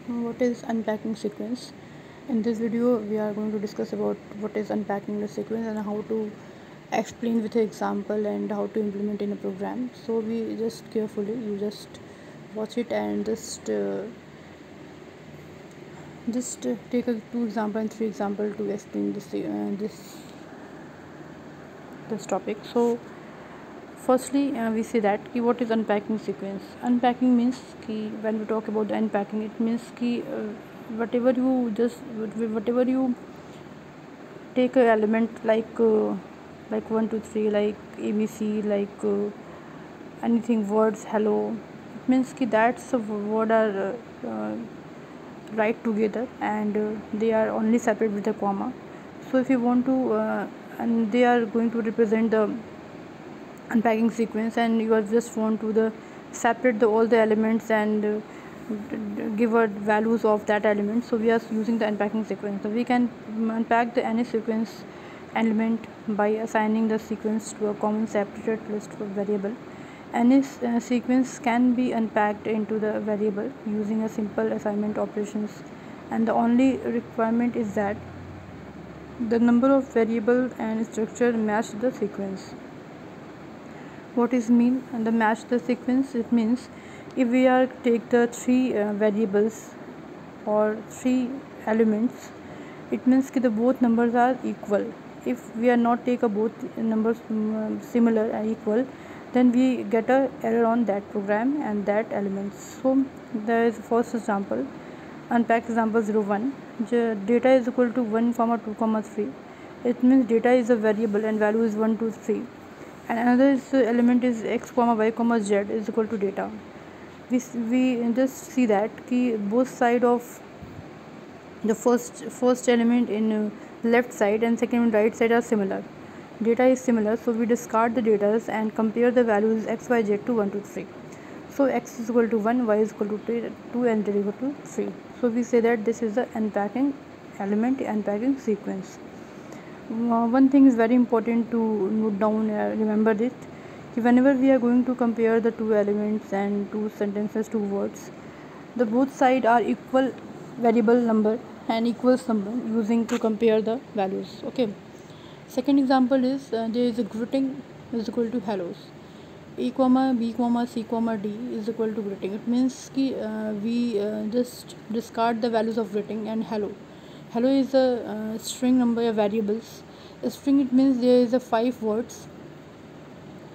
What is unpacking sequence? In this video we are going to discuss about what is unpacking the sequence and how to explain with an example and how to implement in a program. So we just carefully you just watch it and just take a 2 example and 3 example to explain this topic. So firstly, we say that ki what is unpacking sequence. Unpacking means ki when we talk about the unpacking, it means ki whatever you take a element like 1 2 3, like ABC, like anything words hello. It means ki that's a word are write together and they are only separate with a comma. So if you want to and they are going to represent the unpacking sequence, and you are just want to the separate all the elements and give a values of that element. So we are using the unpacking sequence. So we can unpack the any sequence element by assigning the sequence to a common separated list of variable. Any sequence can be unpacked into the variable using a simple assignment operations, and the only requirement is that the number of variable and structure match the sequence. What is mean and the match the sequence? It means if we are take the three variables or three elements, it means that the both numbers are equal. If we are not take a both numbers similar and equal, then we get a error on that program and that elements. So there is first example, unpack example 01. Data is equal to 1 comma 2 comma 3. It means data is a variable and value is 1 2 3, and another element is x comma y comma z is equal to data. We just see that ki both side of the first element in left side and second right side are similar. Data is similar, so we discard the data and compare the values x y z to 1 to 3. So x is equal to 1, y is equal to 2 and z is equal to 3. So we say that this is the unpacking element, unpacking sequence. One thing is very important to note down, remember this, whenever we are going to compare the two elements and two sentences, two words, the both side are equal variable number and equals number using to compare the values. Okay, second example is there is a greeting is equal to hellos. A comma b comma c comma d is equal to greeting. It means ki we just discard the values of greeting and hello. Hello is a string number of variables. A string, it means there is a 5 words.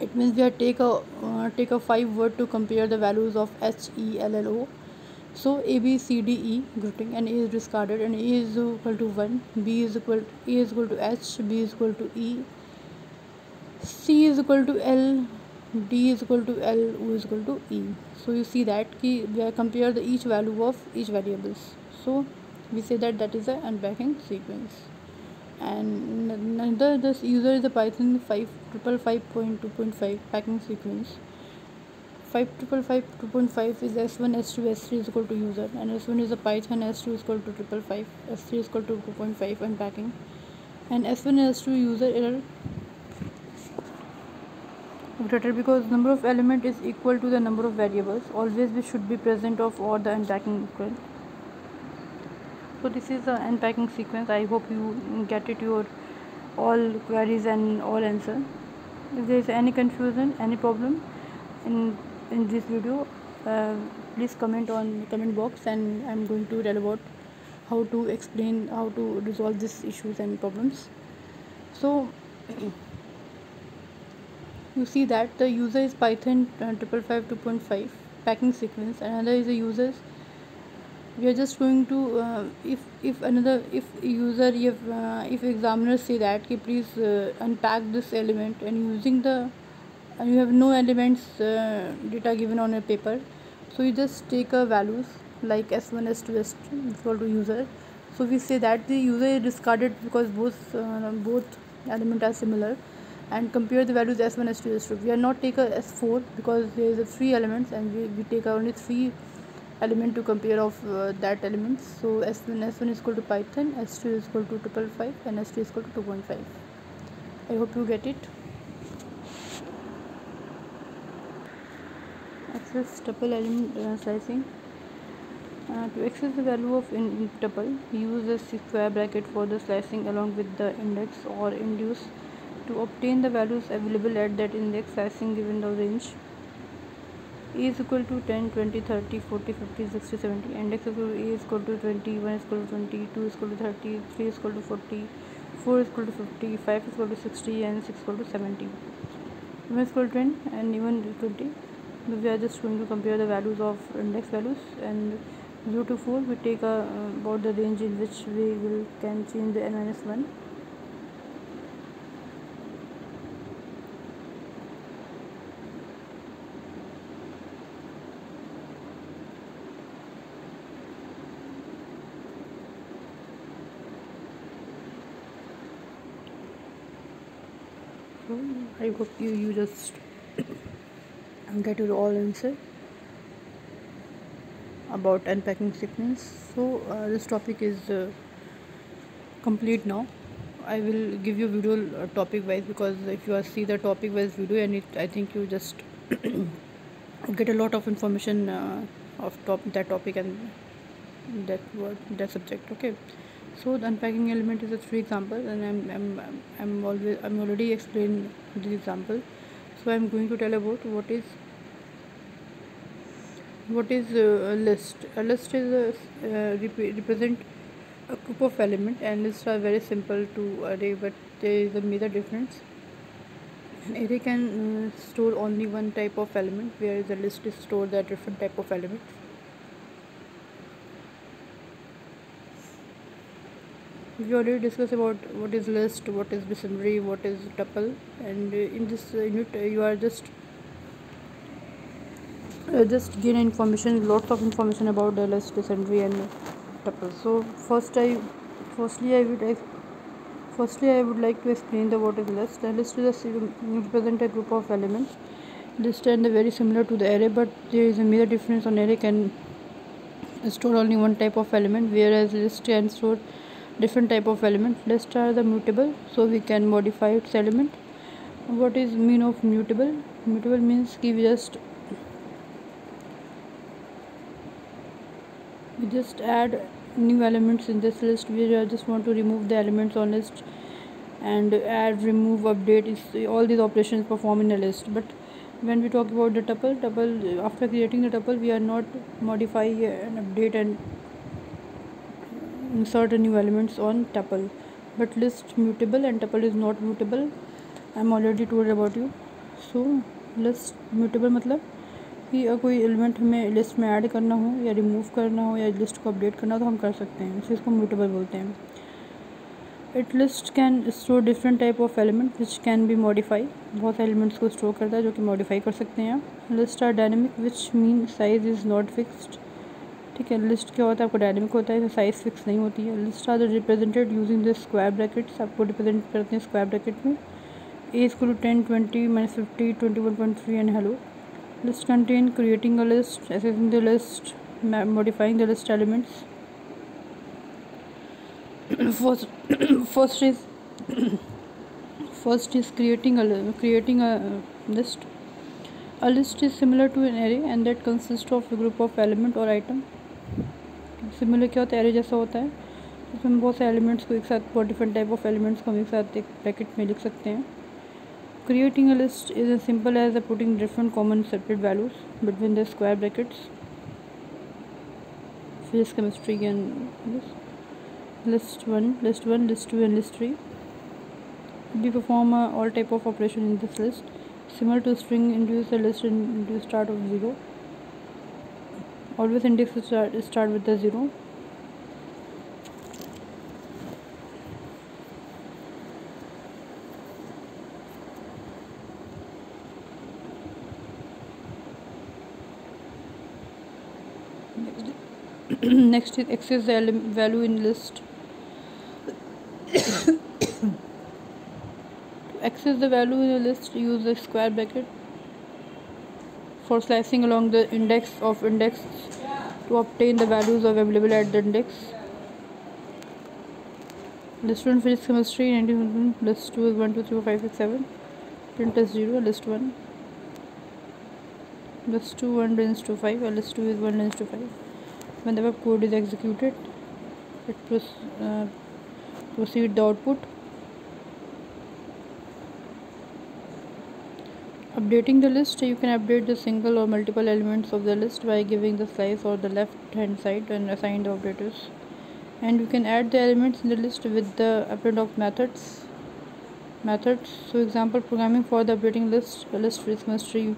It means we have take a 5 word to compare the values of h e l l o. So a b c d e greeting, and a is discarded, and a is equal to 1, b is equal a is equal to h, b is equal to e, c is equal to l, d is equal to l, o is equal to e. So you see that we are compare the each value of each variables. So we say that that is a unpacking sequence. And another this user is a Python 5.5.2.5 packing sequence. 5.5.2.5 is s1 s2 s3 is equal to user, and s1 is a Python, s2 is equal to 5.5, s3 is equal to 2.5 unpacking, and s1 and s2 user error greater because number of element is equal to the number of variables. Always we should be present of or the unpacking equal. So this is the unpacking sequence. I hope you get it, your all queries and all answer. If there is any confusion, any problem in this video, please comment on comment box, and I'm going to tell about how to explain how to resolve these issues and problems. So you see that the user is Python 555 2.5 packing sequence. Another is the users. We are just going to if user if examiners say that ki please unpack this element, and using the and you have no elements data given on a paper, so you just take a values like s1 s2 s3 equal to user. So we say that the user is discarded because both elements are similar, and compare the values s1 s2 s3. We are not take a s4 because there is a 3 elements, and we take only 3 element to compare of that elements. So s1 is equal to Python, s2 is equal to 555, and s3 is equal to 2.5. I hope you get it. Access tuple element slicing. To access the value of in tuple, use the square bracket for the slicing along with the index or induce to obtain the values available at that index slicing given the range. A is equal to 10, 20, 30, 40, 50, 60, 70. Index is equal to A is equal to 20, 1 is equal to 20, 2 is equal to 30, 3 is equal to 40, 4 is equal to 50, 5 is equal to 60, and 6 is equal to 70. 1 is equal to 10 and even 20. We are just going to compare the values of index values, and 0 to 4 we take about the range in which we can change the n-1. So I hope you just get your all answer about unpacking sequence. So this topic is complete now. I will give you video topic wise, because if you see the topic wise video, and I think you just get a lot of information of that topic and that subject. Okay, so the unpacking element is a 3 example, and I'm already explained the example. So I'm going to tell about what is a list. A list is represent a group of element, and lists are very simple to array, but there is a major difference. An array can store only one type of element, whereas a list is stored the different type of elements. We already discussed about what is list, what is dictionary, what is tuple, and in this unit you are just gain information, lots of information about the list, dictionary, and tuple. So firstly I would like to explain the what is list. A list is represent a group of elements. List and very similar to the array, but there is a major difference. On array can store only one type of element, whereas list can store different type of element. Lists are the mutable, so we can modify its element. What is mean of mutable? Mutable means we just add new elements in this list. We just want to remove the elements on list, and add, remove, update is all these operations perform in a list. But when we talk about the tuple, after creating the tuple, we are not modify and update and insert new elements on tuple. But list mutable and tuple is not mutable. I'm already told about you. So list mutable मतलब कि कोई element हमें list में add करना हो या remove करना हो या लिस्ट को अपडेट करना हो तो हम कर सकते हैं, इसे इसको म्यूटेबल बोलते हैं. It list can store different type of element which can be modify. बहुत सारे एलिमेंट्स को स्टोर करता है जो कि मॉडिफाई कर सकते हैं. List are dynamic which mean size is not fixed. ठीक है, लिस्ट क्या होता है, आपको डायनेमिक होता है, साइज़ फिक्स नहीं होती है. List are represented using the square brackets. आपको रिप्रेजेंट करते हैं स्क्वायर ब्रैकेट में. A is equal to 10, 20, -50, 21.3 and hello. List contain creating a list, accessing the list, modifying the list elements. first is creating a list. A list is similar to an array and that consists of a group of element or item. Similar क्या होता है, array जैसा होता है. इसमें बहुत से elements को एक साथ, बहुत different type of elements को हम एक साथ एक bracket में लिख सकते हैं. Creating a list is as simple as putting different common separate values between the square brackets. Physics, chemistry, and this. List 1, list 2, and list 3. We perform all type of operation in this list. Similar to string, introduce a list and introduce start of 0. Always index start with the 0. Next is access the value in list. To access the value in a list, use the square bracket. For slicing along the index of index to obtain the values available at the index. List 1 physics, chemistry, 19. List 2 is 1, 2, 3, 4, 5, 6, 7. Print is 0. List 1. List 2 1 range to 5. List 2 is 1 range to 5. when the web code is executed, it proceed the output. Updating the list, you can update the single or multiple elements of the list by giving the slice or the left hand side and assign the operators. And you can add the elements in the list with the append of methods. So example, programming for the updating list Christmas tree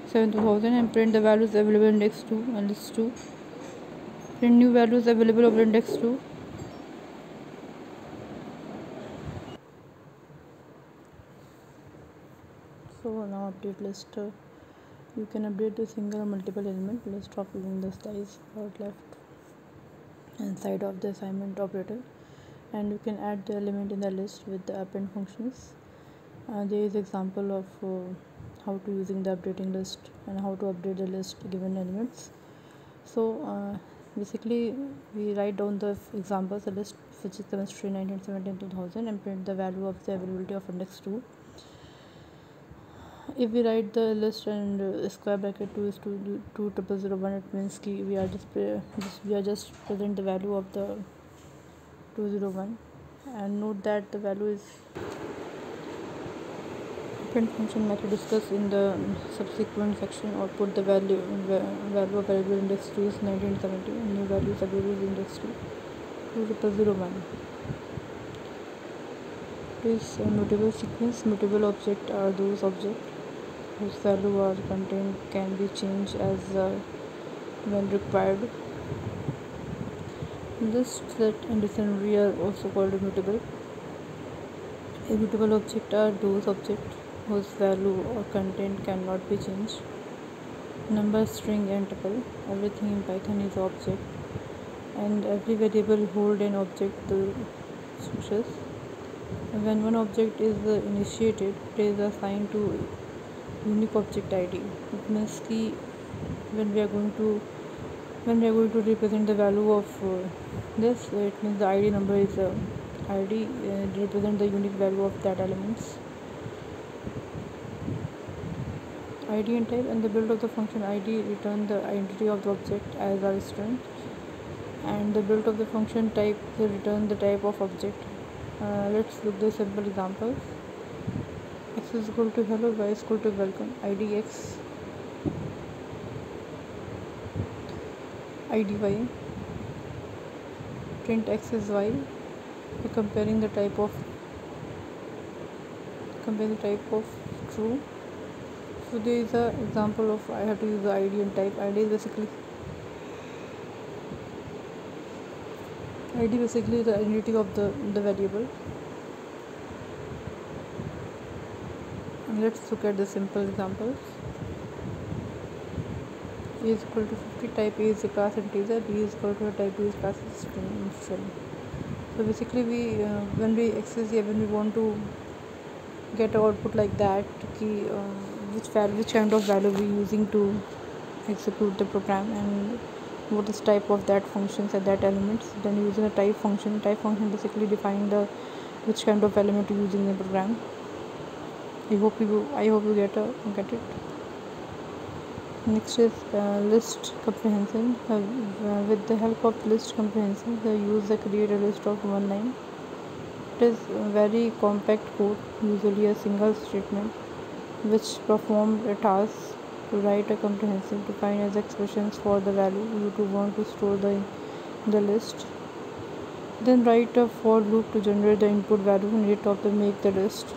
7,000 and print the values available in index 2 and list 2. Print new values available over index 2. So now update list. You can update the single or multiple element list of using the slice or left hand side of the assignment operator, and you can add the element in the list with the append functions. There is example of how to using the updating list and how to update the list given elements. So basically we write down the examples, the list which is chemistry 1917 2000 and print the value of the availability of index 2. If we write the list and square bracket 2 is to 20001, it means we are just present the value of the 201, and note that the value is print function method discussed in the subsequent section. Output the value available index 2 is 1970 and new values available in index 2 2001. This mutable sequence. Mutable objects are those objects whose value or content can be changed as when required. List, set, and dictionary are also called immutable. Immutable objects are those objects whose value or content cannot be changed. Number, string, and tuple. Everything in Python is object, and every variable holds an object to structures. When one object is initiated, it is assigned to unique object ID. It means when we are going to represent the value of this, it means the ID number is ID represent the unique value of that elements. ID and type, and the build of the function ID return the identity of the object as a string, and the build of the function type return the type of object. Let's look the simple examples. X is equal to hello, y is equal to welcome. ID X, ID Y. Print X is Y. We're comparing the type of true. So there is a example of I have to use the ID and type. ID is basically the identity of the variable. And let's look at the simple examples. A is equal to 50, type A is a class integer, B is equal to type B is class string. So basically when we want to get an output like that, which kind of value we using to execute the program and what is type of that functions and that elements, then using a type function basically define the which kind of element you're using in the program. I hope you get it. Next is list comprehension. With the help of list comprehension, the user create a list of one line. It is a very compact code, usually a single statement, which performs a task to write a comprehension to find as expressions for the value you do want to store in the list. Then write a for loop to generate the input value needed to make the list.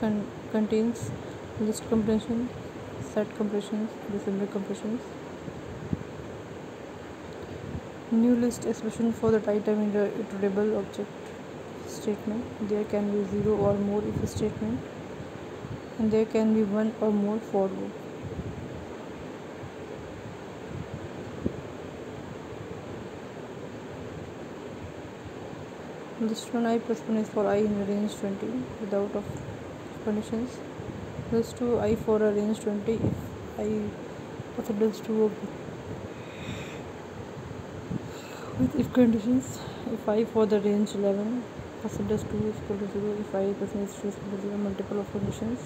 It contains list comprehension, set compressions, assembly compressions. New list expression for the type time in the iterable object statement. There can be 0 or more if statement, and there can be 1 or more for loop. List 1 I plus 1 is for I in a range 20 without of conditions. List 2 I for a range 20 if I percentage 2 of with if conditions. If I for the range 11 percentage 2 is equal to 0, if I percentage 2 is equal to 0, multiple of conditions.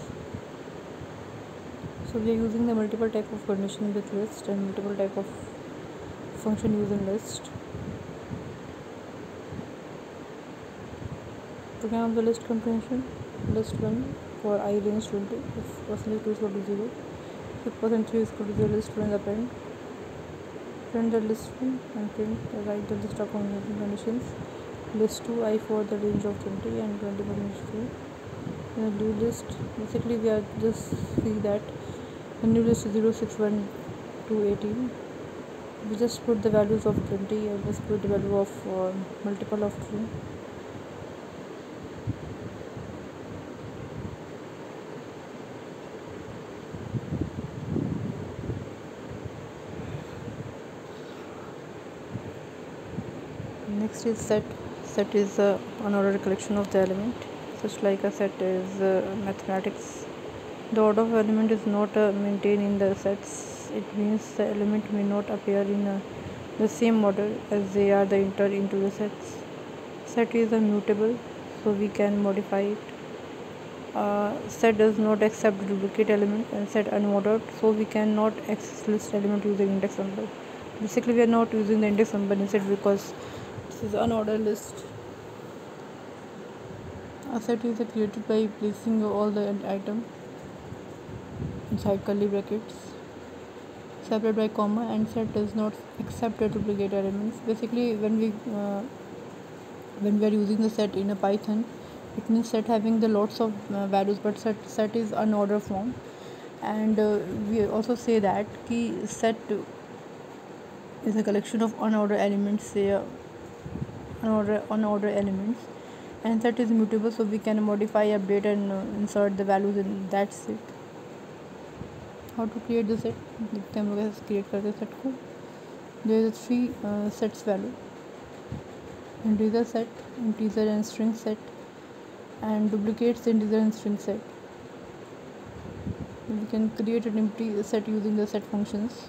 So we are using the multiple type of condition with list and multiple type of function using list. Again of the list comprehension, list 1 for I range 20, if percentage 2 is equal to 0, if percent 3 is equal to 0, list 1 is append. Print the list 1 and write the list of conditions. List 2 I for the range of 20 and 20% 3. The new list, basically we are just see that the new list is 0, 6, 1 to 18. We just put the values of 20 and just put the value of multiple of 2. Next is set. Set is an unordered collection of the element. Just like a set is mathematics. The order of element is not maintained in the sets. It means the element may not appear in the same order as they are entered into the sets. Set is mutable, so we can modify it. Set does not accept duplicate element, and set unordered, so we cannot access list element using index number. Basically, we are not using the index number instead because this is unordered list. A set is created by placing all the item inside curly brackets separated by comma, and set does not accept the duplicate elements. Basically, when we are using the set in a Python, it means set having the lots of values, but set is unordered form. And we also say that key set is a collection of unordered elements, unordered elements, and set is mutable, so we can modify, update, and insert the values in that set. How to create the set? देखते हैं हम लोग कैसे create करते हैं set को. There is 3 sets value: integer set, integer and string set, and duplicates integer and string set. We can create an empty set using the set functions.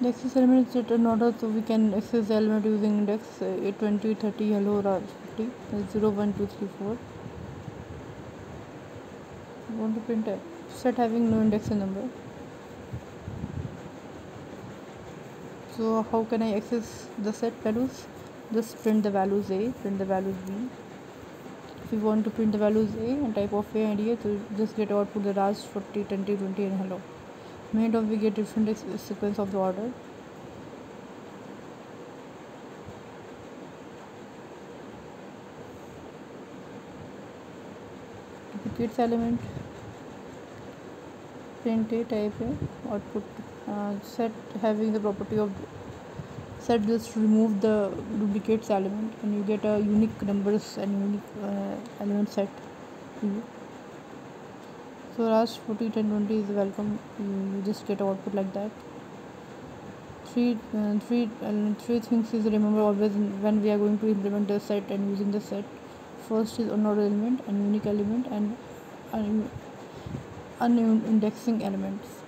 The access element is set in order, so we can access the element using index 20, 30, hello, or 50, 0, 1, 2, 3, 4. We want to print a set having no index and number. So how can I access the set values? Just print the values A, print the values B. If you want to print the values A and type of A and A, so just get output the Raj 40, 20, 20 and hello. Many times we get different sequence of the order. Duplicates element, print A, type A, output set having the property of set, just remove the duplicates element and you get a unique numbers and unique element set to you. So Raj 40, 10, 20 is welcome. You just get output like that. Three things is remember always when we are going to implement the set and using the set. First is unordered element and unique element and unindexing elements.